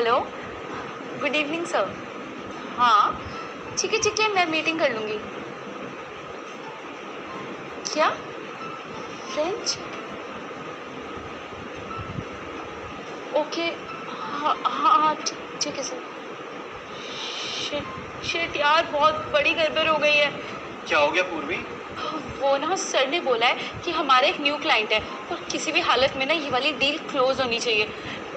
Hello, good evening sir. हाँ ठीक है, मैं मीटिंग कर लूँगी। क्या? फ्रेंच? ओके, हाँ हाँ हाँ, ठीक है सर। शिट शिट यार, बहुत बड़ी गड़बड़ हो गई है। क्या हो गया पूर्वी? वो ना सर ने बोला है कि हमारा एक न्यू क्लाइंट है और किसी भी हालत में ना ये वाली डील क्लोज होनी चाहिए।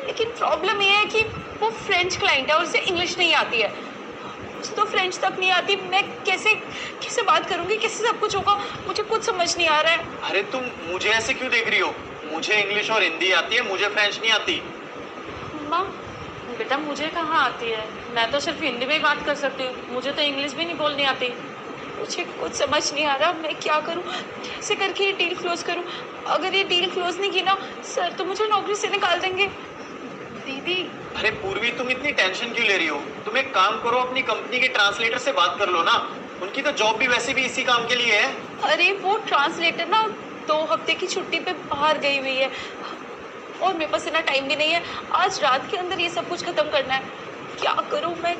लेकिन प्रॉब्लम ये है कि वो फ्रेंच क्लाइंट है और उसे इंग्लिश नहीं आती है। उसे तो फ्रेंच तक नहीं आती। मैं कैसे कैसे बात करूंगी, कैसे सब कुछ होगा, मुझे कुछ समझ नहीं आ रहा है। अरे तुम मुझे ऐसे क्यों देख रही हो? मुझे इंग्लिश और हिंदी आती है, मुझे फ्रेंच नहीं आती। माँ, बेटा मुझे कहाँ आती है, मैं तो सिर्फ हिंदी में ही बात कर सकती हूँ, मुझे तो इंग्लिश भी नहीं बोलनी आती। मुझे कुछ समझ नहीं आ रहा, मैं क्या करूँ, कैसे करके ये डील क्लोज करूँ। अगर ये डील क्लोज नहीं की ना सर तो मुझे नौकरी से निकाल देंगे। दीदी। अरे पूर्वी, तुम इतनी टेंशन क्यों ले रही हो? तुम एक काम करो, अपनी कंपनी के ट्रांसलेटर से बात कर लो ना। उनकी तो जॉब भी वैसे भी इसी काम के लिए है। अरे वो ट्रांसलेटर ना 2 हफ्ते की छुट्टी पे बाहर गई हुई है और मेरे पास इतना टाइम भी नहीं है। आज रात के अंदर ये सब कुछ खत्म करना है। क्या करूं मैं?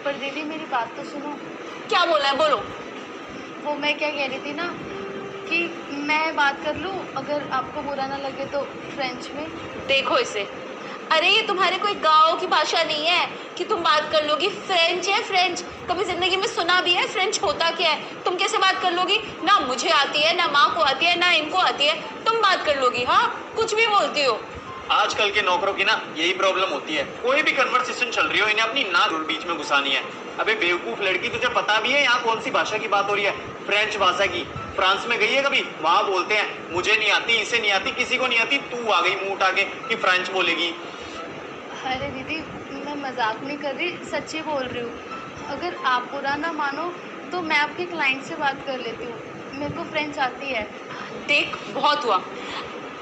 पर दीदी मेरी बात तो सुनो। क्या बोला है, बोलो। वो मैं क्या कह रही थी ना कि मैं बात कर लूं, अगर आपको बुरा ना लगे तो फ्रेंच में। देखो इसे, अरे ये तुम्हारे कोई गांव की भाषा नहीं है कि तुम बात कर लोगी। फ्रेंच है फ्रेंच, कभी जिंदगी में सुना भी है फ्रेंच होता क्या है? तुम कैसे बात कर लोगी? ना मुझे आती है, ना माँ को आती है, ना इनको आती है, तुम बात कर लोगी? हाँ, कुछ भी बोलती हो। आजकल के नौकरों की ना यही प्रॉब्लम होती है। कोई भी कन्वर्सेशन चल रही हो, इन्हें अपनी नाक बीच में घुसानी है। अबे बेवकूफ लड़की, तुझे पता भी है यहाँ कौन सी भाषा की बात हो रही है? फ्रेंच भाषा की। फ्रांस में गई है कभी? वहां बोलते हैं मुझे नहीं आती, इसे नहीं आती, किसी को नहीं आती। तू आ गई मुंह उठा के कि फ्रेंच बोलेगी। अरे दीदी, मैं मजाक नहीं कर रही, सच्ची बोल रही हूँ। अगर आप बुरा ना मानो तो मैं आपके क्लाइंट से बात कर लेती हूँ, मेरे को फ्रेंच आती है। देख, बहुत हुआ।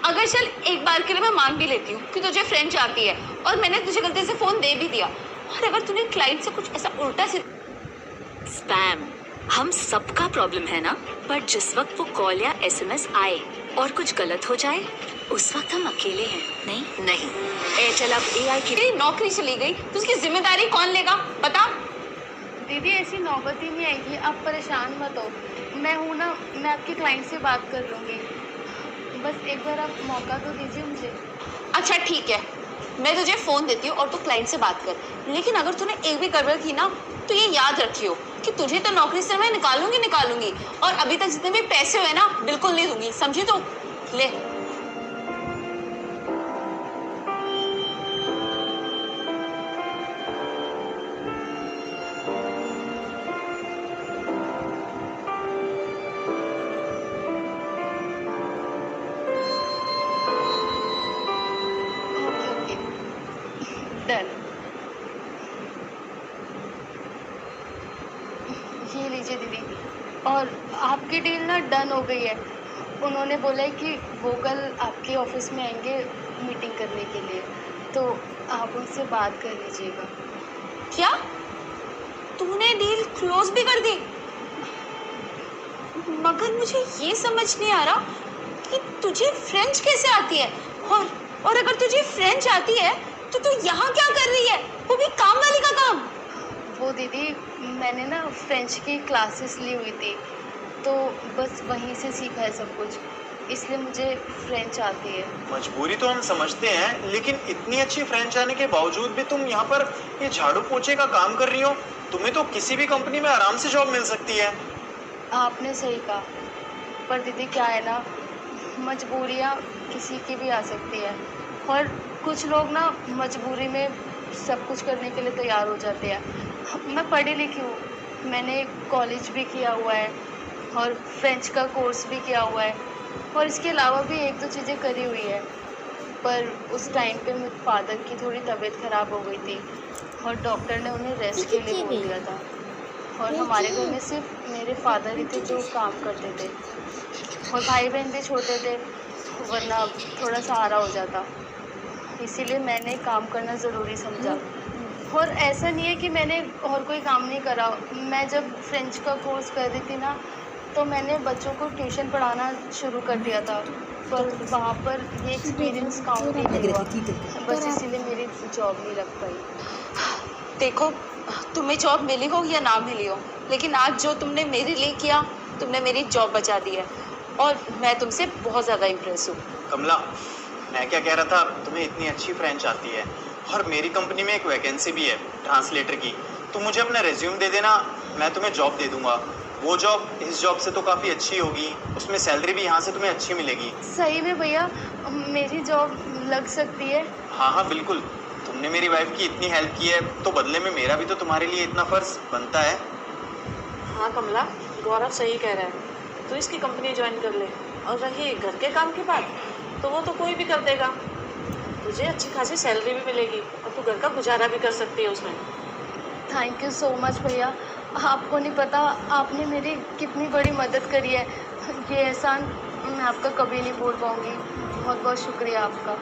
अगर चल एक बार के लिए मैं मान भी लेती हूँ कि तुझे फ्रेंच आती है और मैंने तुझे गलती से फ़ोन दे भी दिया, और अगर तूने क्लाइंट से कुछ ऐसा उल्टा स्पैम हम सबका प्रॉब्लम है ना। पर जिस वक्त वो कॉल या एसएमएस आए और कुछ गलत हो जाए, उस वक्त हम अकेले हैं। नहीं, एयरटेल अब एआई की नौकरी चली गई तो उसकी जिम्मेदारी कौन लेगा, बता। दीदी ऐसी नौबत ही नहीं आएगी, आप परेशान मत हो। मैं हूँ ना, मैं आपके क्लाइंट से बात कर लूँगी। बस एक बार आप मौका तो दीजिए मुझे। अच्छा ठीक है, मैं तुझे फ़ोन देती हूँ और तू क्लाइंट से बात कर। लेकिन अगर तूने एक भी गड़बड़ की ना तो ये याद रखियो कि तुझे तो नौकरी से मैं निकालूंगी, और अभी तक जितने भी पैसे हुए ना बिल्कुल नहीं दूंगी, समझी? तो ले। Okay, done. ये लीजिए दीदी, और आपकी डील ना डन हो गई है। उन्होंने बोला है कि वो कल आपके ऑफिस में आएंगे मीटिंग करने के लिए, तो आप उनसे बात कर लीजिएगा। क्या? तूने डील क्लोज भी कर दी? मगर मुझे ये समझ नहीं आ रहा कि तुझे फ्रेंच कैसे आती है, और अगर तुझे फ्रेंच आती है तो तू यहाँ क्या कर रही है, वो भी काम वाली का काम? वो दीदी, मैंने ना फ्रेंच की क्लासेस ली हुई थी, तो बस वहीं से सीखा है सब कुछ, इसलिए मुझे फ्रेंच आती है। मजबूरी तो हम समझते हैं, लेकिन इतनी अच्छी फ्रेंच आने के बावजूद भी तुम यहाँ पर ये झाड़ू पोछे का काम कर रही हो। तुम्हें तो किसी भी कंपनी में आराम से जॉब मिल सकती है। आपने सही कहा, पर दीदी क्या है ना, मजबूरियाँ किसी की भी आ सकती है, और कुछ लोग ना मजबूरी में सब कुछ करने के लिए तैयार हो जाते हैं। मैं पढ़ी लिखी हूँ, मैंने कॉलेज भी किया हुआ है और फ्रेंच का कोर्स भी किया हुआ है, और इसके अलावा भी एक दो चीज़ें करी हुई है। पर उस टाइम पे मेरे फादर की थोड़ी तबीयत ख़राब हो गई थी और डॉक्टर ने उन्हें रेस्ट के लिए बोल दिया था, और हमारे घर में सिर्फ मेरे फादर ही थे जो काम करते थे, और भाई बहन भी छोटे थे, वरना थोड़ा सहारा हो जाता। इसीलिए मैंने काम करना ज़रूरी समझा। और ऐसा नहीं है कि मैंने और कोई काम नहीं करा। मैं जब फ्रेंच का कोर्स कर रही थी ना, तो मैंने बच्चों को ट्यूशन पढ़ाना शुरू कर दिया था, पर वहाँ पर ये एक्सपीरियंस काउंट ही नहीं हुआ, बस इसीलिए मेरी जॉब नहीं लग पाई। देखो, तुम्हें जॉब मिली हो या ना मिली हो, लेकिन आज जो तुमने मेरे लिए किया, तुमने मेरी जॉब बचा दी है और मैं तुमसे बहुत ज़्यादा इम्प्रेस हूँ। कमला, मैं क्या कह रहा था, तुम्हें इतनी अच्छी फ्रेंच आती है और मेरी कंपनी में एक वैकेंसी भी है ट्रांसलेटर की। तुम मुझे अपना रेज्यूम दे देना, मैं तुम्हें जॉब दे दूंगा। वो जॉब इस जॉब से तो काफ़ी अच्छी होगी, उसमें सैलरी भी यहाँ से तुम्हें अच्छी मिलेगी। सही में भैया मेरी जॉब लग सकती है? हाँ हाँ बिल्कुल, तुमने मेरी वाइफ की इतनी हेल्प की है तो बदले में मेरा भी तो तुम्हारे लिए इतना फ़र्ज बनता है। हाँ कमला, गौरव सही कह रहा है, तो इसकी कंपनी ज्वाइन कर ले। और रही घर के काम की बात, तो वो तो कोई भी कर देगा, तुझे अच्छी खासी सैलरी भी मिलेगी और तू घर का गुजारा भी कर सकती है उसमें। थैंक यू सो मच भैया, आपको नहीं पता आपने मेरी कितनी बड़ी मदद करी है। ये एहसान मैं आपका कभी नहीं भूल पाऊँगी। बहुत बहुत शुक्रिया आपका।